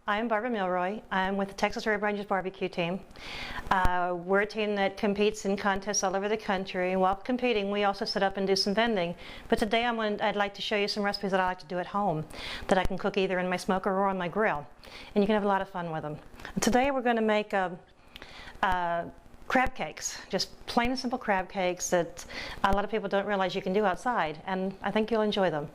I'm Barb Milroy. I'm with the Texas Rib Rangers barbecue team. We're a team that competes in contests all over the country. And while competing, we also set up and do some vending. But today I'd like to show you some recipes that I like to do at home that I can cook either in my smoker or on my grill. And you can have a lot of fun with them. Today we're going to make crab cakes, just plain and simple crab cakes that a lot of people don't realize you can do outside, and I think you'll enjoy them.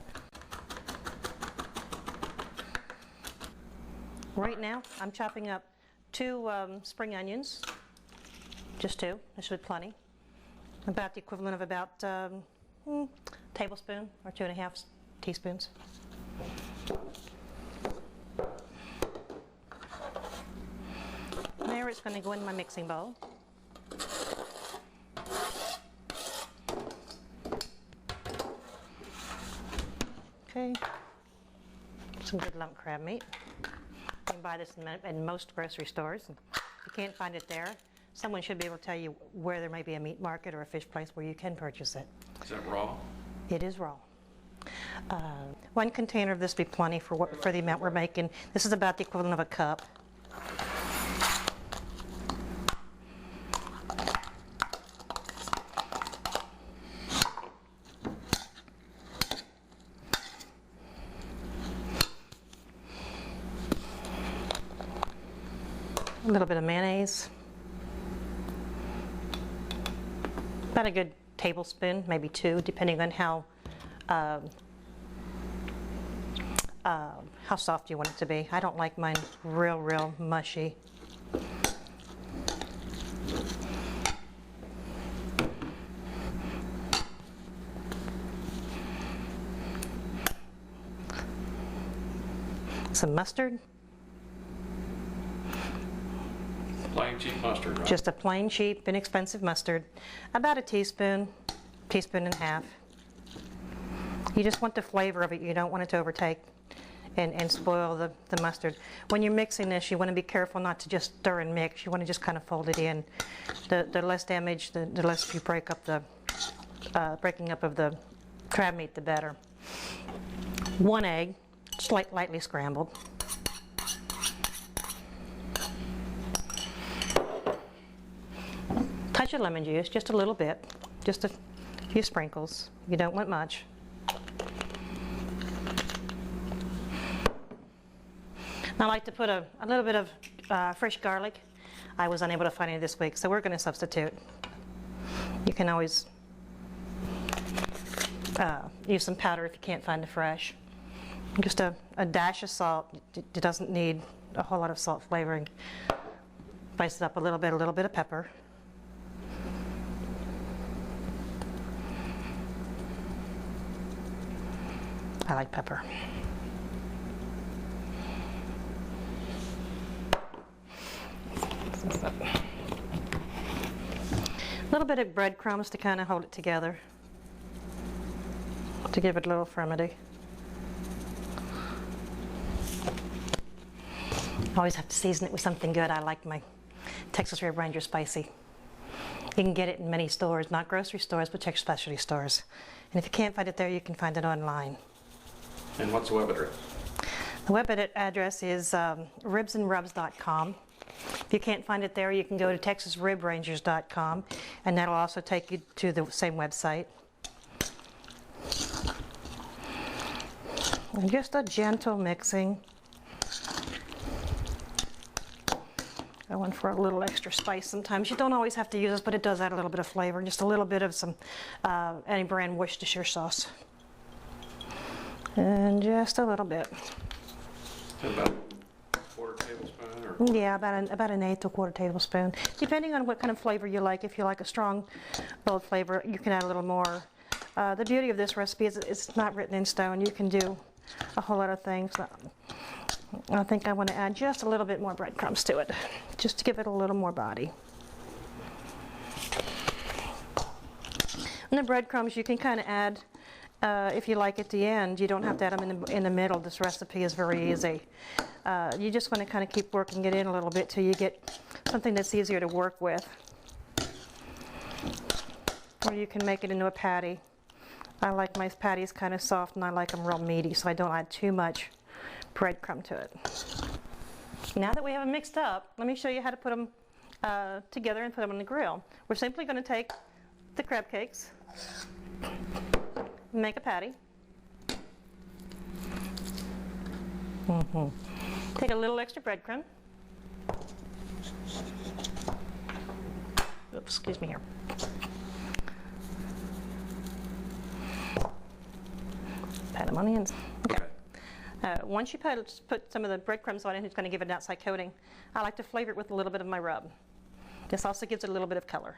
Right now I'm chopping up 2 spring onions, just 2, this should be plenty, about the equivalent of about tablespoon or 2.5 teaspoons. There, it's going to go in my mixing bowl. Okay, some good lump crab meat. You can buy this in most grocery stores. If you can't find it there, someone should be able to tell you where there may be a meat market or a fish place where you can purchase it. Is that raw? It is raw. 1 container of this would be plenty for the amount we're making. This is about the equivalent of a cup. A little bit of mayonnaise, about a good tablespoon, maybe 2, depending on how soft you want it to be. I don't like mine real mushy. Some mustard. Plain cheap mustard, right? Just a plain, cheap, inexpensive mustard. About a teaspoon, teaspoon and a half. You just want the flavor of it. You don't want it to overtake and spoil the mustard. When you're mixing this, you want to be careful not to just stir and mix. You want to just kind of fold it in. The less damage, the less you break up the breaking up of the crab meat, the better. 1 egg, lightly scrambled. Touch of lemon juice, just a little bit, just a few sprinkles. You don't want much. I like to put a little bit of fresh garlic. I was unable to find any this week, so we're going to substitute. You can always use some powder if you can't find the fresh. Just a dash of salt. It doesn't need a whole lot of salt flavoring. Spice it up a little bit of pepper. I like pepper. A little bit of breadcrumbs to kind of hold it together, to give it a little firmity. Always have to season it with something good. I like my Texas Rib Ranger spicy. You can get it in many stores, not grocery stores, but Texas specialty stores. And if you can't find it there, you can find it online. And what's the web address? The web address is ribsandrubs.com. If you can't find it there, you can go to texasribrangers.com, and that'll also take you to the same website. And just a gentle mixing. Going for a little extra spice sometimes. You don't always have to use this, but it does add a little bit of flavor. Just a little bit of some any brand Worcestershire sauce. And just a little bit. About a 1/4 tablespoon? Or? Yeah, about 1/8 to 1/4 tablespoon. Depending on what kind of flavor you like. If you like a strong, bold flavor, you can add a little more. The beauty of this recipe is it's not written in stone. You can do a whole lot of things. I think I want to add just a little bit more breadcrumbs to it, just to give it a little more body. And the breadcrumbs you can kind of add if you like at the end. You don't have to add them in the middle. This recipe is very easy. You just want to kind of keep working it in a little bit till you get something that's easier to work with. Or you can make it into a patty. I like my patties kind of soft, and I like them real meaty, so I don't add too much breadcrumb to it. Now that we have them mixed up, let me show you how to put them together and put them on the grill. We're simply going to take the crab cakes, make a patty. Take a little extra breadcrumb. Oops, excuse me here. Pat them on the ends. Okay. Once you put some of the breadcrumbs on it, it's going to give it an outside coating. I like to flavor it with a little bit of my rub. This also gives it a little bit of color.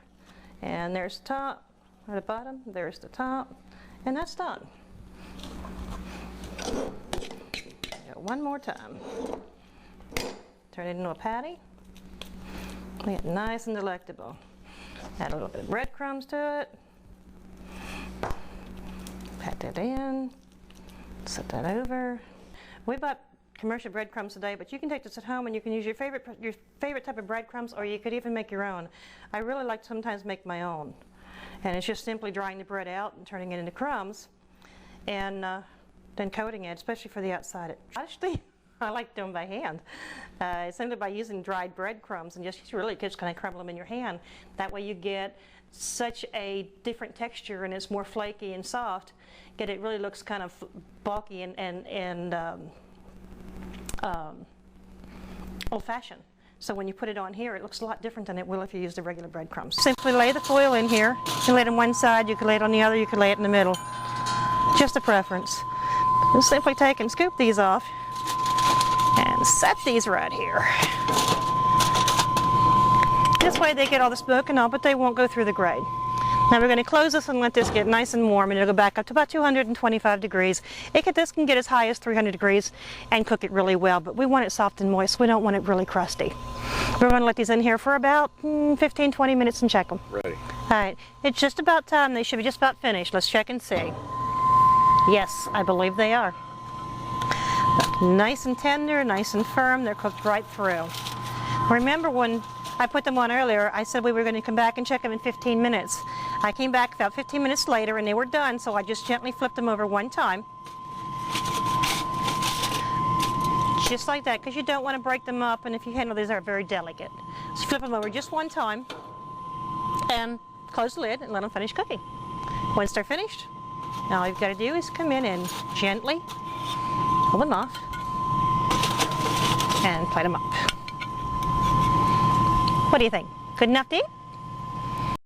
And there's the top, or the bottom, there's the top, and that's done. One more time. Turn it into a patty. Make it nice and delectable. Add a little bit of breadcrumbs to it. Pat that in. Set that over. We bought commercial breadcrumbs today, but you can take this at home and you can use your favorite type of breadcrumbs, or you could even make your own. I really like to sometimes make my own. And it's just simply drying the bread out and turning it into crumbs and then coating it, especially for the outside. Actually, I like doing by hand. Simply by using dried breadcrumbs and just really just kind of crumble them in your hand. That way you get such a different texture and it's more flaky and soft. Yet it really looks kind of bulky and old-fashioned. So when you put it on here, it looks a lot different than it will if you use the regular breadcrumbs. Simply lay the foil in here. You can lay it on one side, you can lay it on the other, you can lay it in the middle. Just a preference. Just simply take and scoop these off and set these right here. This way they get all the smoke and all, but they won't go through the grate. Now we're going to close this and let this get nice and warm, and it'll go back up to about 225 degrees. This can get as high as 300 degrees and cook it really well, but we want it soft and moist. We don't want it really crusty. We're going to let these in here for about 15-20 minutes and check them. Ready. All right, it's just about time. They should be just about finished. Let's check and see. Yes, I believe they are. Nice and tender, nice and firm. They're cooked right through. Remember when I put them on earlier, I said we were going to come back and check them in 15 minutes. I came back about 15 minutes later and they were done, so I just gently flipped them over one time. Just like that, because you don't want to break them up, and if you handle these, they're very delicate. So flip them over just one time and close the lid and let them finish cooking. Once they're finished, all you've got to do is come in and gently pull them off and plate them up. What do you think? Good enough to eat?